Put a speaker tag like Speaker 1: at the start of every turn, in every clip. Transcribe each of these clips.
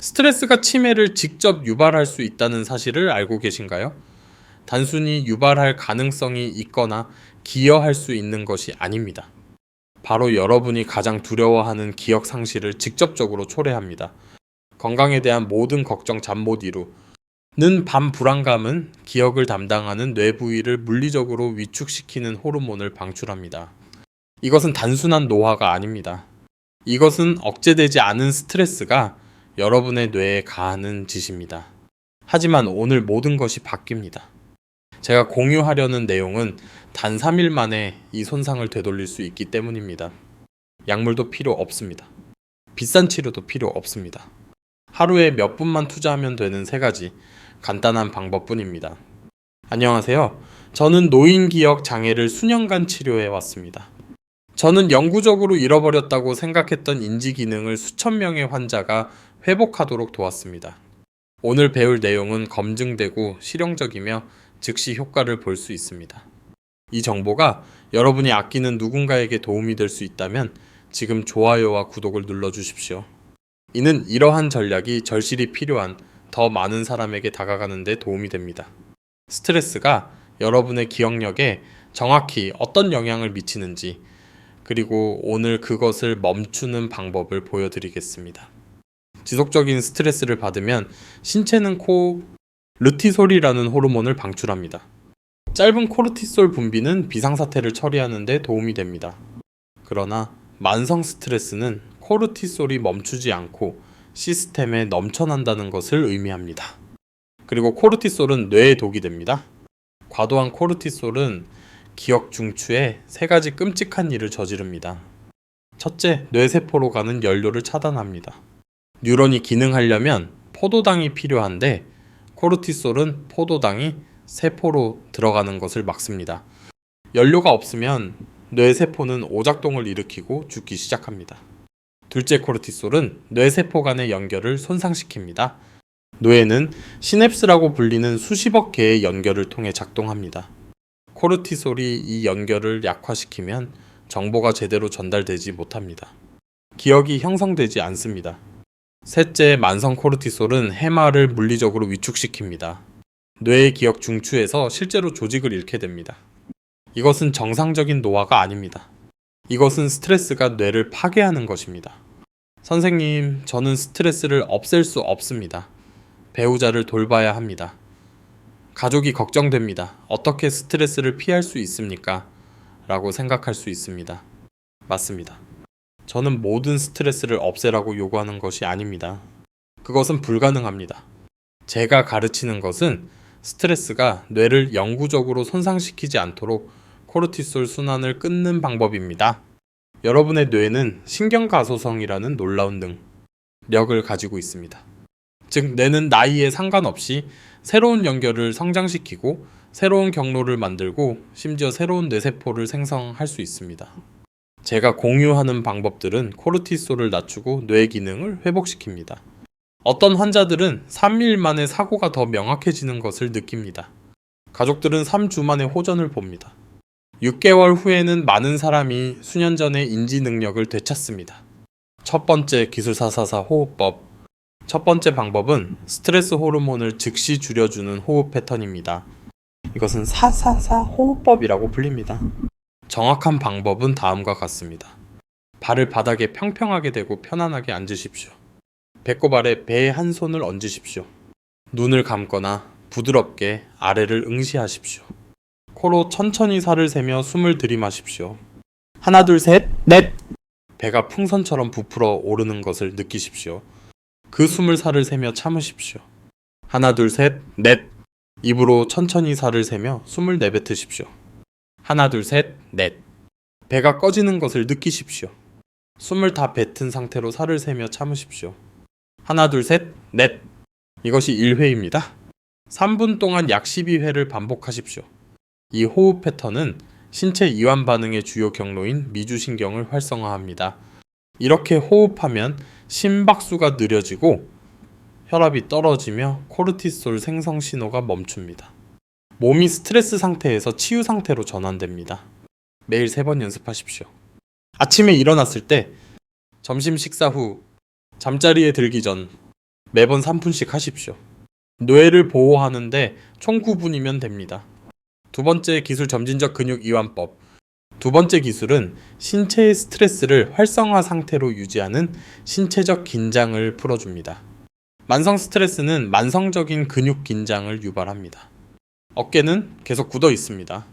Speaker 1: 스트레스가 치매를 직접 유발할 수 있다는 사실을 알고 계신가요? 단순히 유발할 가능성이 있거나 기여할 수 있는 것이 아닙니다. 바로 여러분이 가장 두려워하는 기억 상실을 직접적으로 초래합니다. 건강에 대한 모든 걱정 잠 못 이루는 밤 불안감은 기억을 담당하는 뇌 부위를 물리적으로 위축시키는 호르몬을 방출합니다. 이것은 단순한 노화가 아닙니다. 이것은 억제되지 않은 스트레스가 여러분의 뇌에 가하는 짓입니다. 하지만 오늘 모든 것이 바뀝니다. 제가 공유하려는 내용은 단 3일 만에 이 손상을 되돌릴 수 있기 때문입니다. 약물도 필요 없습니다. 비싼 치료도 필요 없습니다. 하루에 몇 분만 투자하면 되는 3가지 간단한 방법뿐입니다. 안녕하세요. 저는 노인기억 장애를 수년간 치료해 왔습니다. 저는 영구적으로 잃어버렸다고 생각했던 인지 기능을 수천 명의 환자가 회복하도록 도왔습니다. 오늘 배울 내용은 검증되고 실용적이며 즉시 효과를 볼 수 있습니다. 이 정보가 여러분이 아끼는 누군가에게 도움이 될 수 있다면 지금 좋아요와 구독을 눌러주십시오. 이는 이러한 전략이 절실히 필요한 더 많은 사람에게 다가가는 데 도움이 됩니다. 스트레스가 여러분의 기억력에 정확히 어떤 영향을 미치는지, 그리고 오늘 그것을 멈추는 방법을 보여드리겠습니다. 지속적인 스트레스를 받으면 신체는 코르티솔이라는 호르몬을 방출합니다. 짧은 코르티솔 분비는 비상사태를 처리하는 데 도움이 됩니다. 그러나 만성 스트레스는 코르티솔이 멈추지 않고 시스템에 넘쳐난다는 것을 의미합니다. 그리고 코르티솔은 뇌에 독이 됩니다. 과도한 코르티솔은 기억 중추에 3가지 끔찍한 일을 저지릅니다. 첫째, 뇌세포로 가는 연료를 차단합니다. 뉴런이 기능하려면 포도당이 필요한데 코르티솔은 포도당이 세포로 들어가는 것을 막습니다. 연료가 없으면 뇌세포는 오작동을 일으키고 죽기 시작합니다. 둘째, 코르티솔은 뇌세포 간의 연결을 손상시킵니다. 뇌는 시냅스라고 불리는 수십억 개의 연결을 통해 작동합니다. 코르티솔이 이 연결을 약화시키면 정보가 제대로 전달되지 못합니다. 기억이 형성되지 않습니다. 셋째, 만성 코르티솔은 해마를 물리적으로 위축시킵니다. 뇌의 기억 중추에서 실제로 조직을 잃게 됩니다. 이것은 정상적인 노화가 아닙니다. 이것은 스트레스가 뇌를 파괴하는 것입니다. 선생님, 저는 스트레스를 없앨 수 없습니다. 배우자를 돌봐야 합니다. 가족이 걱정됩니다. 어떻게 스트레스를 피할 수 있습니까? 라고 생각할 수 있습니다. 맞습니다. 저는 모든 스트레스를 없애라고 요구하는 것이 아닙니다. 그것은 불가능합니다. 제가 가르치는 것은 스트레스가 뇌를 영구적으로 손상시키지 않도록 코르티솔 순환을 끊는 방법입니다. 여러분의 뇌는 신경가소성이라는 놀라운 능력을 가지고 있습니다. 즉, 뇌는 나이에 상관없이 새로운 연결을 성장시키고 새로운 경로를 만들고 심지어 새로운 뇌세포를 생성할 수 있습니다. 제가 공유하는 방법들은 코르티솔을 낮추고 뇌 기능을 회복시킵니다. 어떤 환자들은 3일 만에 사고가 더 명확해지는 것을 느낍니다. 가족들은 3주 만에 호전을 봅니다. 6개월 후에는 많은 사람이 수년 전의 인지 능력을 되찾습니다. 첫 번째, 기술사사사 호흡법. 첫 번째 방법은 스트레스 호르몬을 즉시 줄여주는 호흡 패턴입니다. 이것은 사사사 호흡법이라고 불립니다. 정확한 방법은 다음과 같습니다. 발을 바닥에 평평하게 대고 편안하게 앉으십시오. 배꼽 아래 배에 한 손을 얹으십시오. 눈을 감거나 부드럽게 아래를 응시하십시오. 코로 천천히 살을 세며 숨을 들이마십시오. 하나, 둘, 셋, 넷! 배가 풍선처럼 부풀어 오르는 것을 느끼십시오. 그 숨을 살을 세며 참으십시오. 하나, 둘, 셋, 넷! 입으로 천천히 살을 세며 숨을 내뱉으십시오. 하나, 둘, 셋, 넷! 배가 꺼지는 것을 느끼십시오. 숨을 다 뱉은 상태로 살을 세며 참으십시오. 하나, 둘, 셋, 넷! 이것이 1회입니다. 3분 동안 약 12회를 반복하십시오. 이 호흡 패턴은 신체 이완 반응의 주요 경로인 미주신경을 활성화합니다. 이렇게 호흡하면 심박수가 느려지고 혈압이 떨어지며 코르티솔 생성 신호가 멈춥니다. 몸이 스트레스 상태에서 치유 상태로 전환됩니다. 매일 3번 연습하십시오. 아침에 일어났을 때, 점심 식사 후, 잠자리에 들기 전, 매번 3분씩 하십시오. 뇌를 보호하는데 총 9분이면 됩니다. 두 번째 기술 점진적 근육 이완법. 두 번째 기술은 신체의 스트레스를 활성화 상태로 유지하는 신체적 긴장을 풀어줍니다. 만성 스트레스는 만성적인 근육 긴장을 유발합니다. 어깨는 계속 굳어 있습니다.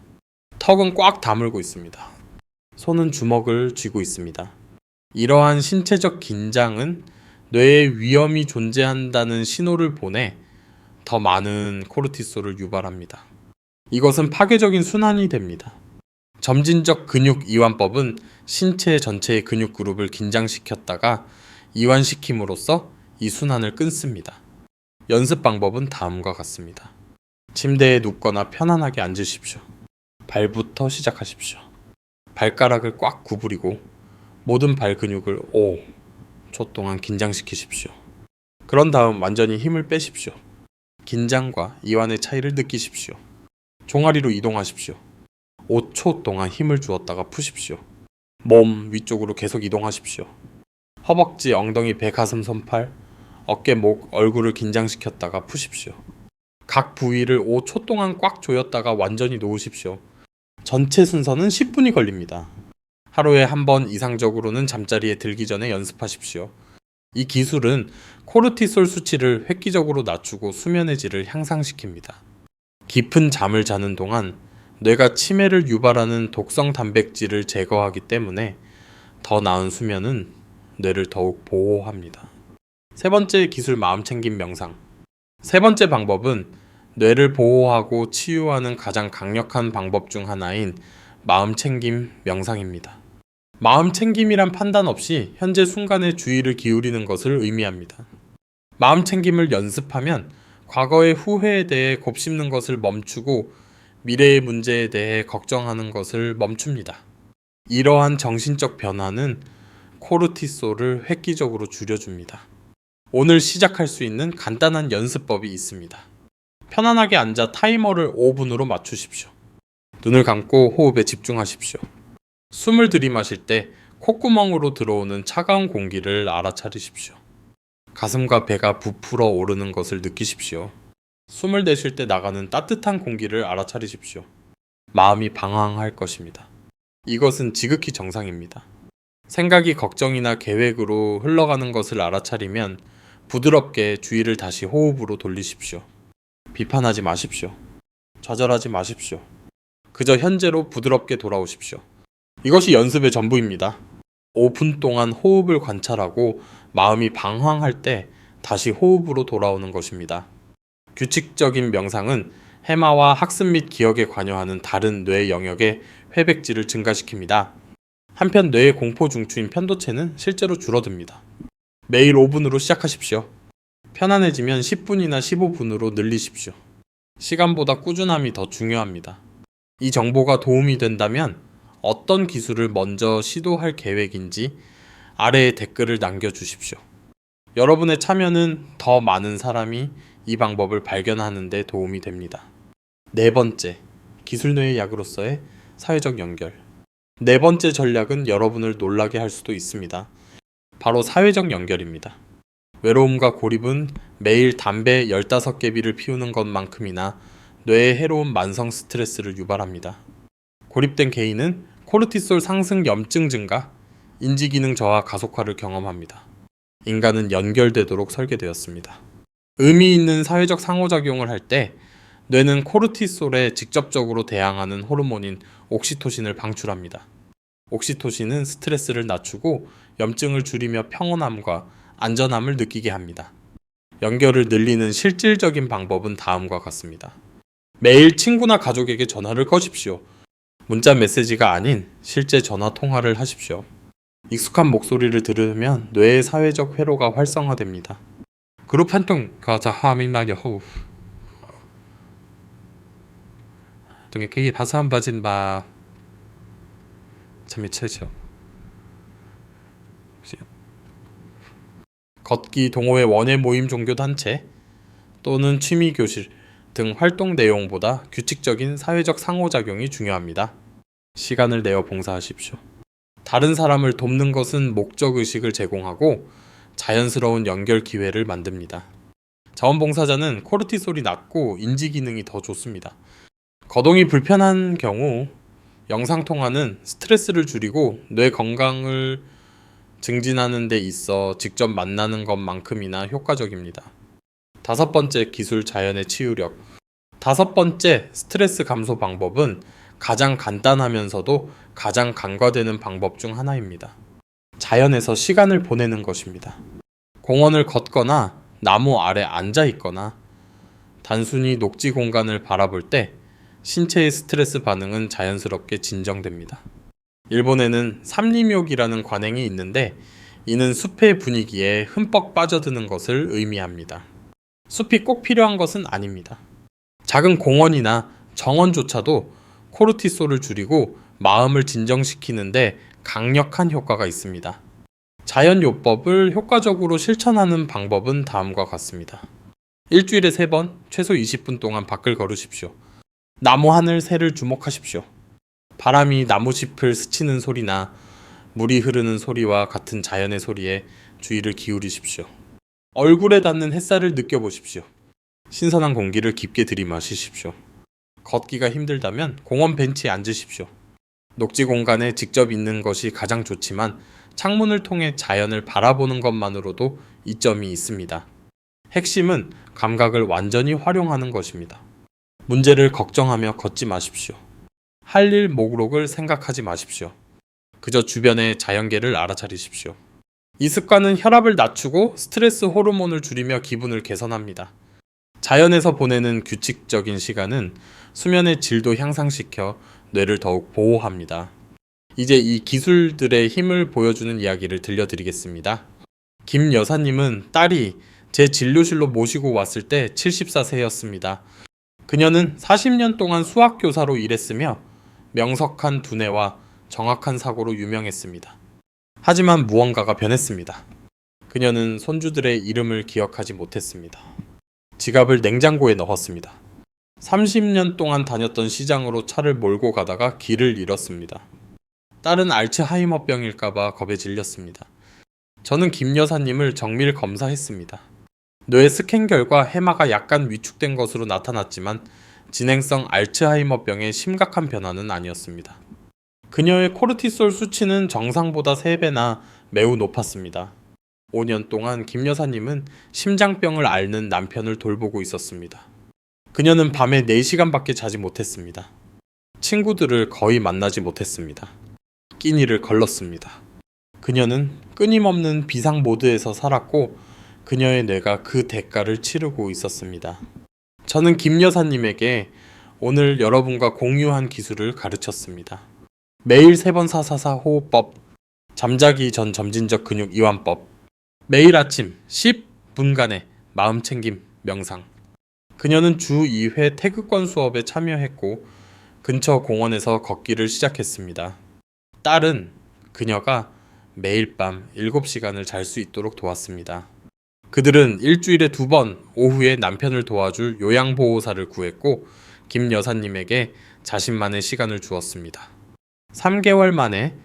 Speaker 1: 턱은 꽉 다물고 있습니다. 손은 주먹을 쥐고 있습니다. 이러한 신체적 긴장은 뇌에 위험이 존재한다는 신호를 보내 더 많은 코르티솔을 유발합니다. 이것은 파괴적인 순환이 됩니다. 점진적 근육 이완법은 신체 전체의 근육 그룹을 긴장시켰다가 이완시킴으로써 이 순환을 끊습니다. 연습 방법은 다음과 같습니다. 침대에 눕거나 편안하게 앉으십시오. 발부터 시작하십시오. 발가락을 꽉 구부리고 모든 발 근육을 5초 동안 긴장시키십시오. 그런 다음 완전히 힘을 빼십시오. 긴장과 이완의 차이를 느끼십시오. 종아리로 이동하십시오. 5초 동안 힘을 주었다가 푸십시오. 몸 위쪽으로 계속 이동하십시오. 허벅지, 엉덩이, 배, 가슴, 손팔, 어깨, 목, 얼굴을 긴장시켰다가 푸십시오. 각 부위를 5초 동안 꽉 조였다가 완전히 놓으십시오. 전체 순서는 10분이 걸립니다. 하루에 한 번 이상적으로는 잠자리에 들기 전에 연습하십시오. 이 기술은 코르티솔 수치를 획기적으로 낮추고 수면의 질을 향상시킵니다. 깊은 잠을 자는 동안 뇌가 치매를 유발하는 독성 단백질을 제거하기 때문에 더 나은 수면은 뇌를 더욱 보호합니다. 세 번째 기술 마음챙김 명상. 세 번째 방법은 뇌를 보호하고 치유하는 가장 강력한 방법 중 하나인 마음챙김 명상입니다. 마음챙김이란 판단 없이 현재 순간에 주의를 기울이는 것을 의미합니다. 마음챙김을 연습하면 과거의 후회에 대해 곱씹는 것을 멈추고 미래의 문제에 대해 걱정하는 것을 멈춥니다. 이러한 정신적 변화는 코르티솔을 획기적으로 줄여줍니다. 오늘 시작할 수 있는 간단한 연습법이 있습니다. 편안하게 앉아 타이머를 5분으로 맞추십시오. 눈을 감고 호흡에 집중하십시오. 숨을 들이마실 때 콧구멍으로 들어오는 차가운 공기를 알아차리십시오. 가슴과 배가 부풀어 오르는 것을 느끼십시오. 숨을 내쉴 때 나가는 따뜻한 공기를 알아차리십시오. 마음이 방황할 것입니다. 이것은 지극히 정상입니다. 생각이 걱정이나 계획으로 흘러가는 것을 알아차리면 부드럽게 주의를 다시 호흡으로 돌리십시오. 비판하지 마십시오. 좌절하지 마십시오. 그저 현재로 부드럽게 돌아오십시오. 이것이 연습의 전부입니다. 5분 동안 호흡을 관찰하고 마음이 방황할 때 다시 호흡으로 돌아오는 것입니다. 규칙적인 명상은 해마와 학습 및 기억에 관여하는 다른 뇌 영역의 회백질을 증가시킵니다. 한편 뇌의 공포 중추인 편도체는 실제로 줄어듭니다. 매일 5분으로 시작하십시오. 편안해지면 10분이나 15분으로 늘리십시오. 시간보다 꾸준함이 더 중요합니다. 이 정보가 도움이 된다면 어떤 기술을 먼저 시도할 계획인지 아래에 댓글을 남겨주십시오. 여러분의 참여는 더 많은 사람이 이 방법을 발견하는 데 도움이 됩니다. 네 번째, 기술뇌의 약으로서의 사회적 연결. 네 번째 전략은 여러분을 놀라게 할 수도 있습니다. 바로 사회적 연결입니다. 외로움과 고립은 매일 담배 15개비를 피우는 것만큼이나 뇌에 해로운 만성 스트레스를 유발합니다. 고립된 개인은 코르티솔 상승 염증 증가, 인지기능 저하 가속화를 경험합니다. 인간은 연결되도록 설계되었습니다. 의미 있는 사회적 상호작용을 할 때 뇌는 코르티솔에 직접적으로 대항하는 호르몬인 옥시토신을 방출합니다. 옥시토신은 스트레스를 낮추고 염증을 줄이며 평온함과 안전함을 느끼게 합니다. 연결을 늘리는 실질적인 방법은 다음과 같습니다. 매일 친구나 가족에게 전화를 거십시오. 문자 메시지가 아닌 실제 전화 통화를 하십시오. 익숙한 목소리를 들으면 뇌의 사회적 회로가 활성화됩니다. 그룹 활동 가자 하민나게 호흡. 등에 그게 바사한 바진 바 참이 최죠. 걷기, 동호회, 원예 모임, 종교 단체 또는 취미 교실 등 활동 내용보다 규칙적인 사회적 상호작용이 중요합니다. 시간을 내어 봉사하십시오. 다른 사람을 돕는 것은 목적의식을 제공하고 자연스러운 연결 기회를 만듭니다. 자원봉사자는 코르티솔이 낮고 인지 기능이 더 좋습니다. 거동이 불편한 경우 영상통화는 스트레스를 줄이고 뇌 건강을 증진하는 데 있어 직접 만나는 것만큼이나 효과적입니다. 5번째, 기술 자연의 치유력. 5번째 스트레스 감소 방법은 가장 간단하면서도 가장 간과되는 방법 중 하나입니다. 자연에서 시간을 보내는 것입니다. 공원을 걷거나 나무 아래 앉아 있거나 단순히 녹지 공간을 바라볼 때 신체의 스트레스 반응은 자연스럽게 진정됩니다. 일본에는 삼림욕이라는 관행이 있는데 이는 숲의 분위기에 흠뻑 빠져드는 것을 의미합니다. 숲이 꼭 필요한 것은 아닙니다. 작은 공원이나 정원조차도 코르티솔을 줄이고 마음을 진정시키는데 강력한 효과가 있습니다. 자연요법을 효과적으로 실천하는 방법은 다음과 같습니다. 일주일에 3번, 최소 20분 동안 밖을 걸으십시오. 나무 하늘 새를 주목하십시오. 바람이 나무잎을 스치는 소리나 물이 흐르는 소리와 같은 자연의 소리에 주의를 기울이십시오. 얼굴에 닿는 햇살을 느껴보십시오. 신선한 공기를 깊게 들이마시십시오. 걷기가 힘들다면 공원 벤치에 앉으십시오. 녹지 공간에 직접 있는 것이 가장 좋지만 창문을 통해 자연을 바라보는 것만으로도 이점이 있습니다. 핵심은 감각을 완전히 활용하는 것입니다. 문제를 걱정하며 걷지 마십시오. 할 일 목록을 생각하지 마십시오. 그저 주변의 자연계를 알아차리십시오. 이 습관은 혈압을 낮추고 스트레스 호르몬을 줄이며 기분을 개선합니다. 자연에서 보내는 규칙적인 시간은 수면의 질도 향상시켜 뇌를 더욱 보호합니다. 이제 이 기술들의 힘을 보여주는 이야기를 들려드리겠습니다. 김 여사님은 딸이 제 진료실로 모시고 왔을 때 74세였습니다. 그녀는 40년 동안 수학교사로 일했으며 명석한 두뇌와 정확한 사고로 유명했습니다. 하지만 무언가가 변했습니다. 그녀는 손주들의 이름을 기억하지 못했습니다. 지갑을 냉장고에 넣었습니다. 30년 동안 다녔던 시장으로 차를 몰고 가다가 길을 잃었습니다. 딸은 알츠하이머병일까봐 겁에 질렸습니다. 저는 김 여사님을 정밀 검사했습니다. 뇌 스캔 결과 해마가 약간 위축된 것으로 나타났지만 진행성 알츠하이머병의 심각한 변화는 아니었습니다. 그녀의 코르티솔 수치는 정상보다 3배나 매우 높았습니다. 5년 동안 김 여사님은 심장병을 앓는 남편을 돌보고 있었습니다. 그녀는 밤에 4시간밖에 자지 못했습니다. 친구들을 거의 만나지 못했습니다. 끼니를 걸렀습니다. 그녀는 끊임없는 비상 모드에서 살았고 그녀의 뇌가 그 대가를 치르고 있었습니다. 저는 김 여사님에게 오늘 여러분과 공유한 기술을 가르쳤습니다. 매일 3번 444 호흡법, 잠자기 전 점진적 근육 이완법, 매일 아침 10분간의 마음챙김 명상. 그녀는 주 2회 태극권 수업에 참여했고 근처 공원에서 걷기를 시작했습니다. 딸은 그녀가 매일 밤 7시간을 잘 수 있도록 도왔습니다. 그들은 일주일에 2번 오후에 남편을 도와줄 요양보호사를 구했고 김 여사님에게 자신만의 시간을 주었습니다. 3개월 만에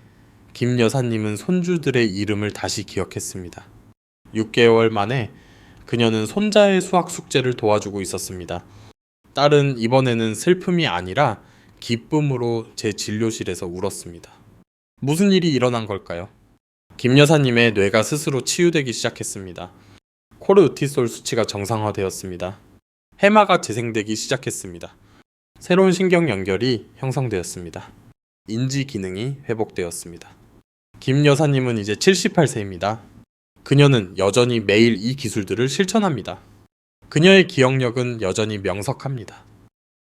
Speaker 1: 김 여사님은 손주들의 이름을 다시 기억했습니다. 6개월 만에 그녀는 손자의 수학 숙제를 도와주고 있었습니다. 딸은 이번에는 슬픔이 아니라 기쁨으로 제 진료실에서 울었습니다. 무슨 일이 일어난 걸까요? 김 여사님의 뇌가 스스로 치유되기 시작했습니다. 코르티솔 수치가 정상화되었습니다. 해마가 재생되기 시작했습니다. 새로운 신경 연결이 형성되었습니다. 인지 기능이 회복되었습니다. 김 여사님은 이제 78세입니다. 그녀는 여전히 매일 이 기술들을 실천합니다. 그녀의 기억력은 여전히 명석합니다.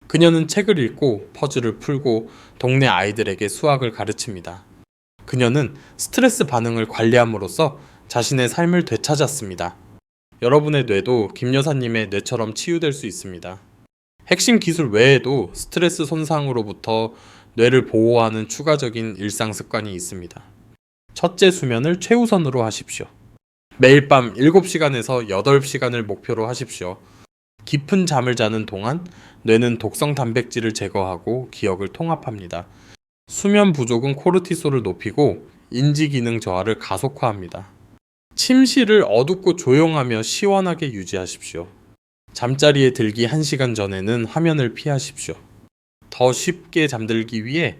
Speaker 1: 그녀는 책을 읽고 퍼즐을 풀고 동네 아이들에게 수학을 가르칩니다. 그녀는 스트레스 반응을 관리함으로써 자신의 삶을 되찾았습니다. 여러분의 뇌도 김 여사님의 뇌처럼 치유될 수 있습니다. 핵심 기술 외에도 스트레스 손상으로부터 뇌를 보호하는 추가적인 일상 습관이 있습니다. 첫째, 수면을 최우선으로 하십시오. 매일 밤 7시간에서 8시간을 목표로 하십시오. 깊은 잠을 자는 동안 뇌는 독성 단백질을 제거하고 기억을 통합합니다. 수면 부족은 코르티솔을 높이고 인지 기능 저하를 가속화합니다. 침실을 어둡고 조용하며 시원하게 유지하십시오. 잠자리에 들기 1시간 전에는 화면을 피하십시오. 더 쉽게 잠들기 위해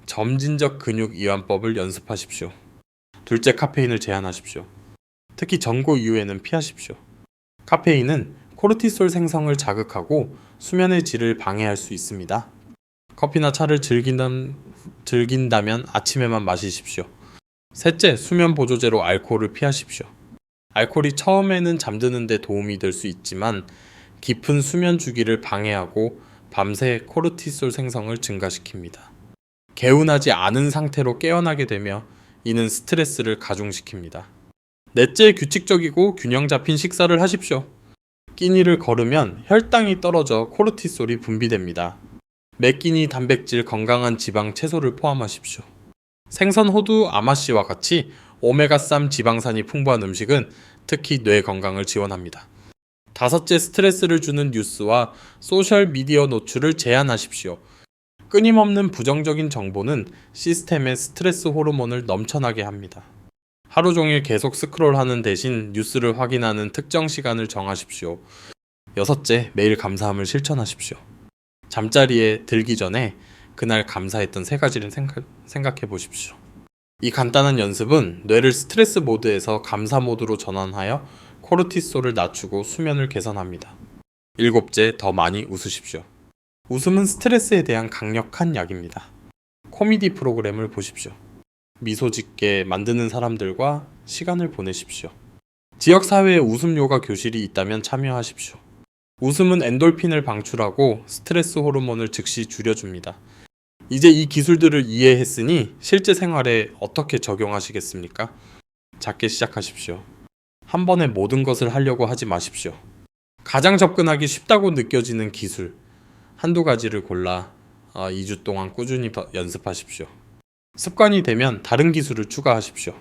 Speaker 1: 점진적 근육 이완법을 연습하십시오. 둘째, 카페인을 제한하십시오. 특히 전고 이후에는 피하십시오. 카페인은 코르티솔 생성을 자극하고 수면의 질을 방해할 수 있습니다. 커피나 차를 즐긴다면 아침에만 마시십시오. 셋째, 수면 보조제로 알코올을 피하십시오. 알코올이 처음에는 잠드는 데 도움이 될 수 있지만 깊은 수면 주기를 방해하고 밤새 코르티솔 생성을 증가시킵니다. 개운하지 않은 상태로 깨어나게 되며 이는 스트레스를 가중시킵니다. 넷째, 규칙적이고 균형 잡힌 식사를 하십시오. 끼니를 걸으면 혈당이 떨어져 코르티솔이 분비됩니다. 매 끼니 단백질, 건강한 지방, 채소를 포함하십시오. 생선, 호두, 아마씨와 같이 오메가3 지방산이 풍부한 음식은 특히 뇌 건강을 지원합니다. 다섯째, 스트레스를 주는 뉴스와 소셜미디어 노출을 제한하십시오. 끊임없는 부정적인 정보는 시스템의 스트레스 호르몬을 넘쳐나게 합니다. 하루 종일 계속 스크롤하는 대신 뉴스를 확인하는 특정 시간을 정하십시오. 여섯째, 매일 감사함을 실천하십시오. 잠자리에 들기 전에 그날 감사했던 3가지를 생각해 보십시오. 이 간단한 연습은 뇌를 스트레스 모드에서 감사 모드로 전환하여 코르티솔을 낮추고 수면을 개선합니다. 일곱째, 더 많이 웃으십시오. 웃음은 스트레스에 대한 강력한 약입니다. 코미디 프로그램을 보십시오. 미소 짓게 만드는 사람들과 시간을 보내십시오. 지역사회에 웃음 요가 교실이 있다면 참여하십시오. 웃음은 엔돌핀을 방출하고 스트레스 호르몬을 즉시 줄여줍니다. 이제 이 기술들을 이해했으니 실제 생활에 어떻게 적용하시겠습니까? 작게 시작하십시오. 한 번에 모든 것을 하려고 하지 마십시오. 가장 접근하기 쉽다고 느껴지는 기술, 한두 가지를 골라 2주 동안 꾸준히 연습하십시오. 습관이 되면 다른 기술을 추가하십시오.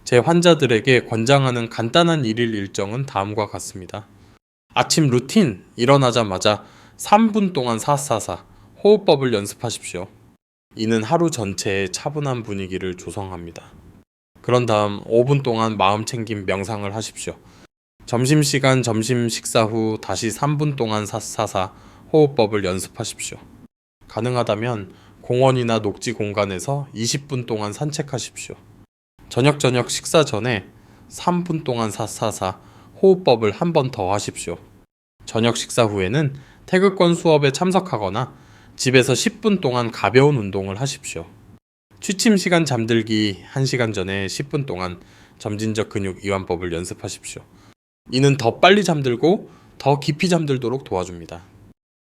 Speaker 1: 제 환자들에게 권장하는 간단한 일일 일정은 다음과 같습니다. 아침 루틴, 일어나자마자 3분 동안 사사사, 호흡법을 연습하십시오. 이는 하루 전체에 차분한 분위기를 조성합니다. 그런 다음 5분 동안 마음 챙김 명상을 하십시오. 점심시간 점심 식사 후 다시 3분 동안 사사사, 호흡법을 연습하십시오. 가능하다면 공원이나 녹지 공간에서 20분 동안 산책하십시오. 저녁 식사 전에 3분 동안 사사사, 호흡법을 한 번 더 하십시오. 저녁 식사 후에는 태극권 수업에 참석하거나 집에서 10분 동안 가벼운 운동을 하십시오. 취침 시간 잠들기 1시간 전에 10분 동안 점진적 근육 이완법을 연습하십시오. 이는 더 빨리 잠들고 더 깊이 잠들도록 도와줍니다.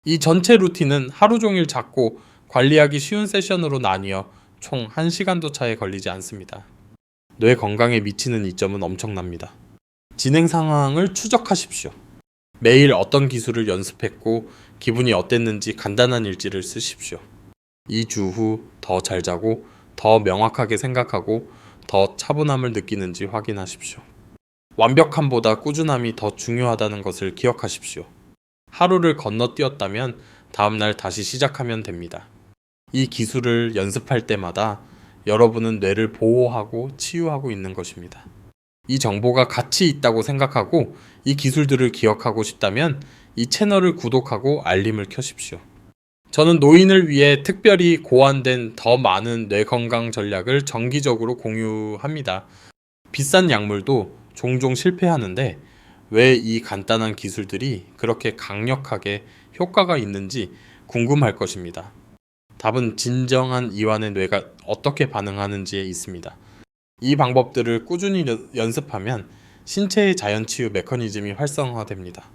Speaker 1: 이 전체 루틴은 하루 종일 잡고 관리하기 쉬운 세션으로 나뉘어 총 1시간도 차에 걸리지 않습니다. 뇌 건강에 미치는 이점은 엄청납니다. 진행 상황을 추적하십시오. 매일 어떤 기술을 연습했고 기분이 어땠는지 간단한 일지를 쓰십시오. 2주 후 더 잘 자고 더 명확하게 생각하고 더 차분함을 느끼는지 확인하십시오. 완벽함보다 꾸준함이 더 중요하다는 것을 기억하십시오. 하루를 건너뛰었다면 다음날 다시 시작하면 됩니다. 이 기술을 연습할 때마다 여러분은 뇌를 보호하고 치유하고 있는 것입니다. 이 정보가 가치 있다고 생각하고 이 기술들을 기억하고 싶다면 이 채널을 구독하고 알림을 켜십시오. 저는 노인을 위해 특별히 고안된 더 많은 뇌 건강 전략을 정기적으로 공유합니다. 비싼 약물도 종종 실패하는데 왜 이 간단한 기술들이 그렇게 강력하게 효과가 있는지 궁금할 것입니다. 답은 진정한 이완의 뇌가 어떻게 반응하는지에 있습니다. 이 방법들을 꾸준히 연습하면 신체의 자연치유 메커니즘이 활성화됩니다.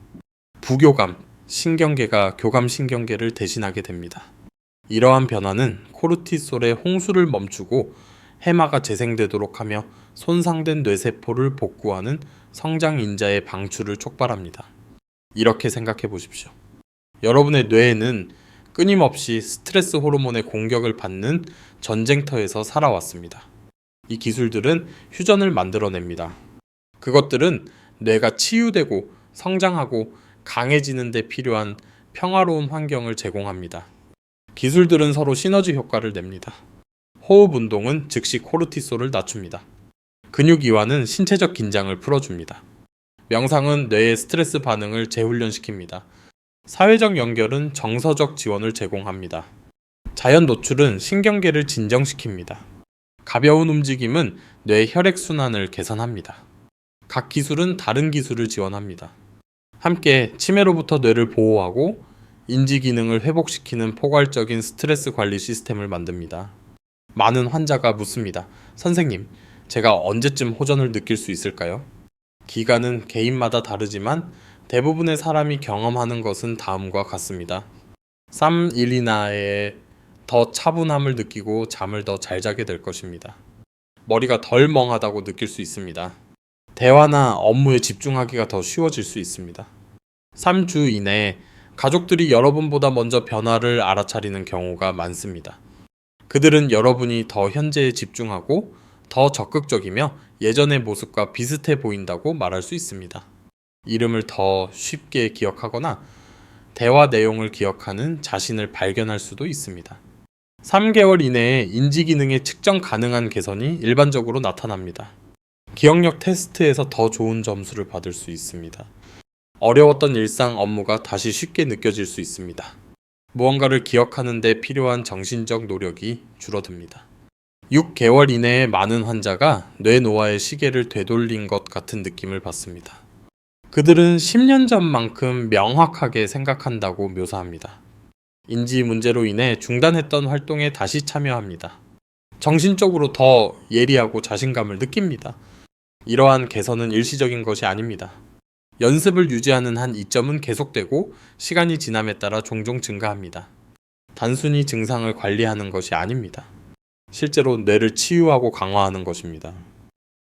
Speaker 1: 부교감, 신경계가 교감신경계를 대신하게 됩니다. 이러한 변화는 코르티솔의 홍수를 멈추고 해마가 재생되도록 하며 손상된 뇌세포를 복구하는 성장인자의 방출을 촉발합니다. 이렇게 생각해 보십시오. 여러분의 뇌에는 끊임없이 스트레스 호르몬의 공격을 받는 전쟁터에서 살아왔습니다. 이 기술들은 휴전을 만들어냅니다. 그것들은 뇌가 치유되고 성장하고 강해지는 데 필요한 평화로운 환경을 제공합니다. 기술들은 서로 시너지 효과를 냅니다. 호흡 운동은 즉시 코르티솔을 낮춥니다. 근육 이완은 신체적 긴장을 풀어줍니다. 명상은 뇌의 스트레스 반응을 재훈련시킵니다. 사회적 연결은 정서적 지원을 제공합니다. 자연 노출은 신경계를 진정시킵니다. 가벼운 움직임은 뇌 혈액순환을 개선합니다. 각 기술은 다른 기술을 지원합니다. 함께 치매로부터 뇌를 보호하고 인지 기능을 회복시키는 포괄적인 스트레스 관리 시스템을 만듭니다. 많은 환자가 묻습니다. 선생님, 제가 언제쯤 호전을 느낄 수 있을까요? 기간은 개인마다 다르지만 대부분의 사람이 경험하는 것은 다음과 같습니다. 3일 이내에 더 차분함을 느끼고 잠을 더 잘 자게 될 것입니다. 머리가 덜 멍하다고 느낄 수 있습니다. 대화나 업무에 집중하기가 더 쉬워질 수 있습니다. 3주 이내에 가족들이 여러분보다 먼저 변화를 알아차리는 경우가 많습니다. 그들은 여러분이 더 현재에 집중하고 더 적극적이며 예전의 모습과 비슷해 보인다고 말할 수 있습니다. 이름을 더 쉽게 기억하거나 대화 내용을 기억하는 자신을 발견할 수도 있습니다. 3개월 이내에 인지 기능의 측정 가능한 개선이 일반적으로 나타납니다. 기억력 테스트에서 더 좋은 점수를 받을 수 있습니다. 어려웠던 일상 업무가 다시 쉽게 느껴질 수 있습니다. 무언가를 기억하는 데 필요한 정신적 노력이 줄어듭니다. 6개월 이내에 많은 환자가 뇌노화의 시계를 되돌린 것 같은 느낌을 받습니다. 그들은 10년 전만큼 명확하게 생각한다고 묘사합니다. 인지 문제로 인해 중단했던 활동에 다시 참여합니다. 정신적으로 더 예리하고 자신감을 느낍니다. 이러한 개선은 일시적인 것이 아닙니다. 연습을 유지하는 한 이점은 계속되고 시간이 지남에 따라 종종 증가합니다. 단순히 증상을 관리하는 것이 아닙니다. 실제로 뇌를 치유하고 강화하는 것입니다.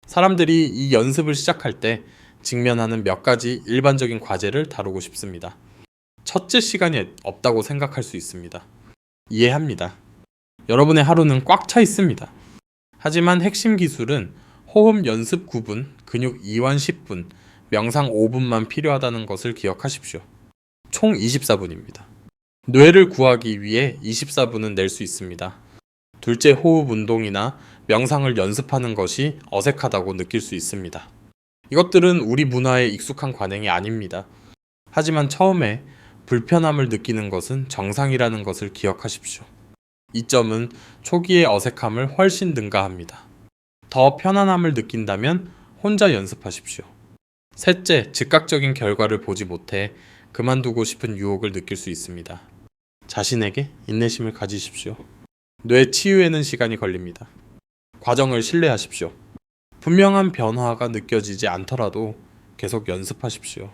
Speaker 1: 사람들이 이 연습을 시작할 때 직면하는 몇 가지 일반적인 과제를 다루고 싶습니다. 첫째, 시간이 없다고 생각할 수 있습니다. 이해합니다. 여러분의 하루는 꽉 차 있습니다. 하지만 핵심 기술은 호흡 연습 9분, 근육 이완 10분, 명상 5분만 필요하다는 것을 기억하십시오. 총 24분입니다. 뇌를 구하기 위해 24분은 낼 수 있습니다. 둘째, 호흡 운동이나 명상을 연습하는 것이 어색하다고 느낄 수 있습니다. 이것들은 우리 문화에 익숙한 관행이 아닙니다. 하지만 처음에 불편함을 느끼는 것은 정상이라는 것을 기억하십시오. 이 점은 초기의 어색함을 훨씬 능가합니다. 더 편안함을 느낀다면 혼자 연습하십시오. 셋째, 즉각적인 결과를 보지 못해 그만두고 싶은 유혹을 느낄 수 있습니다. 자신에게 인내심을 가지십시오. 뇌 치유에는 시간이 걸립니다. 과정을 신뢰하십시오. 분명한 변화가 느껴지지 않더라도 계속 연습하십시오.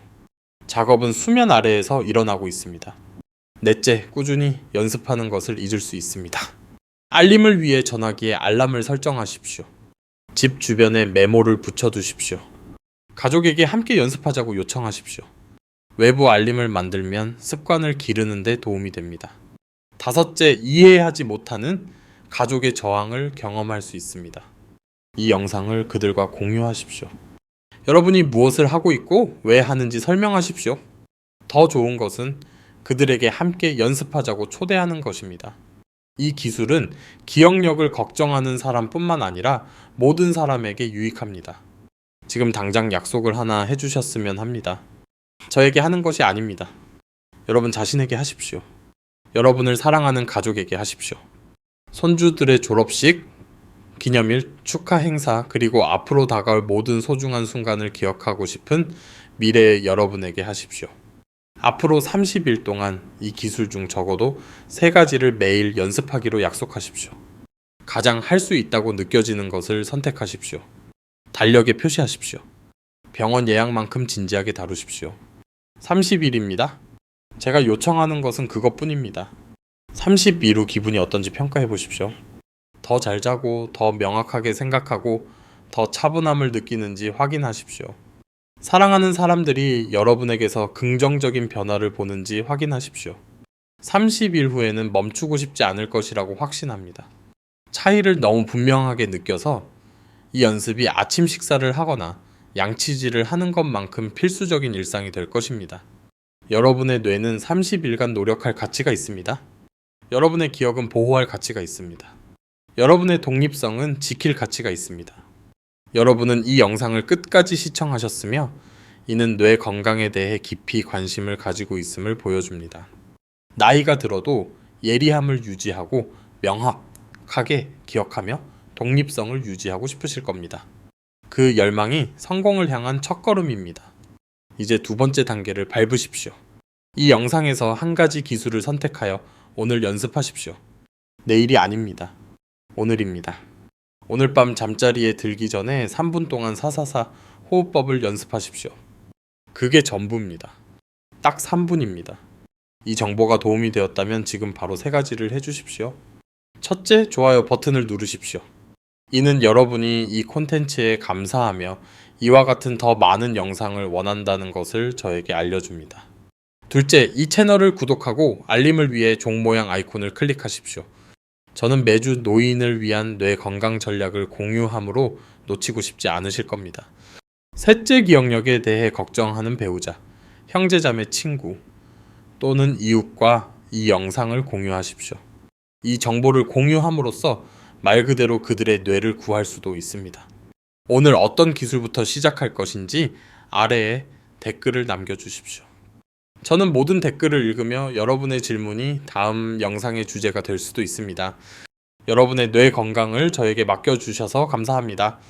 Speaker 1: 작업은 수면 아래에서 일어나고 있습니다. 넷째, 꾸준히 연습하는 것을 잊을 수 있습니다. 알림을 위해 전화기에 알람을 설정하십시오. 집 주변에 메모를 붙여두십시오. 가족에게 함께 연습하자고 요청하십시오. 외부 알림을 만들면 습관을 기르는 데 도움이 됩니다. 다섯째, 이해하지 못하는 가족의 저항을 경험할 수 있습니다. 이 영상을 그들과 공유하십시오. 여러분이 무엇을 하고 있고 왜 하는지 설명하십시오. 더 좋은 것은 그들에게 함께 연습하자고 초대하는 것입니다. 이 기술은 기억력을 걱정하는 사람뿐만 아니라 모든 사람에게 유익합니다. 지금 당장 약속을 하나 해주셨으면 합니다. 저에게 하는 것이 아닙니다. 여러분 자신에게 하십시오. 여러분을 사랑하는 가족에게 하십시오. 손주들의 졸업식, 기념일, 축하 행사, 그리고 앞으로 다가올 모든 소중한 순간을 기억하고 싶은 미래의 여러분에게 하십시오. 앞으로 30일 동안 이 기술 중 적어도 3가지를 매일 연습하기로 약속하십시오. 가장 할 수 있다고 느껴지는 것을 선택하십시오. 달력에 표시하십시오. 병원 예약만큼 진지하게 다루십시오. 30일입니다. 제가 요청하는 것은 그것뿐입니다. 30일 후 기분이 어떤지 평가해 보십시오. 더 잘 자고 더 명확하게 생각하고 더 차분함을 느끼는지 확인하십시오. 사랑하는 사람들이 여러분에게서 긍정적인 변화를 보는지 확인하십시오. 30일 후에는 멈추고 싶지 않을 것이라고 확신합니다. 차이를 너무 분명하게 느껴서 이 연습이 아침 식사를 하거나 양치질을 하는 것만큼 필수적인 일상이 될 것입니다. 여러분의 뇌는 30일간 노력할 가치가 있습니다. 여러분의 기억은 보호할 가치가 있습니다. 여러분의 독립성은 지킬 가치가 있습니다. 여러분은 이 영상을 끝까지 시청하셨으며 이는 뇌 건강에 대해 깊이 관심을 가지고 있음을 보여줍니다. 나이가 들어도 예리함을 유지하고 명확하게 기억하며 독립성을 유지하고 싶으실 겁니다. 그 열망이 성공을 향한 첫걸음입니다. 이제 두 번째 단계를 밟으십시오. 이 영상에서 한 가지 기술을 선택하여 오늘 연습하십시오. 내일이 아닙니다. 오늘입니다. 오늘 밤 잠자리에 들기 전에 3분 동안 사사사 호흡법을 연습하십시오. 그게 전부입니다. 딱 3분입니다. 이 정보가 도움이 되었다면 지금 바로 세 가지를 해주십시오. 첫째, 좋아요 버튼을 누르십시오. 이는 여러분이 이 콘텐츠에 감사하며 이와 같은 더 많은 영상을 원한다는 것을 저에게 알려줍니다. 둘째, 이 채널을 구독하고 알림을 위해 종 모양 아이콘을 클릭하십시오. 저는 매주 노인을 위한 뇌 건강 전략을 공유하므로 놓치고 싶지 않으실 겁니다. 셋째, 기억력에 대해 걱정하는 배우자, 형제자매 친구 또는 이웃과 이 영상을 공유하십시오. 이 정보를 공유함으로써 말 그대로 그들의 뇌를 구할 수도 있습니다. 오늘 어떤 기술부터 시작할 것인지 아래에 댓글을 남겨주십시오. 저는 모든 댓글을 읽으며 여러분의 질문이 다음 영상의 주제가 될 수도 있습니다. 여러분의 뇌 건강을 저에게 맡겨주셔서 감사합니다.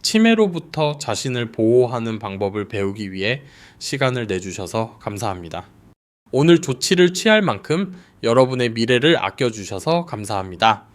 Speaker 1: 치매로부터 자신을 보호하는 방법을 배우기 위해 시간을 내주셔서 감사합니다. 오늘 조치를 취할 만큼 여러분의 미래를 아껴주셔서 감사합니다.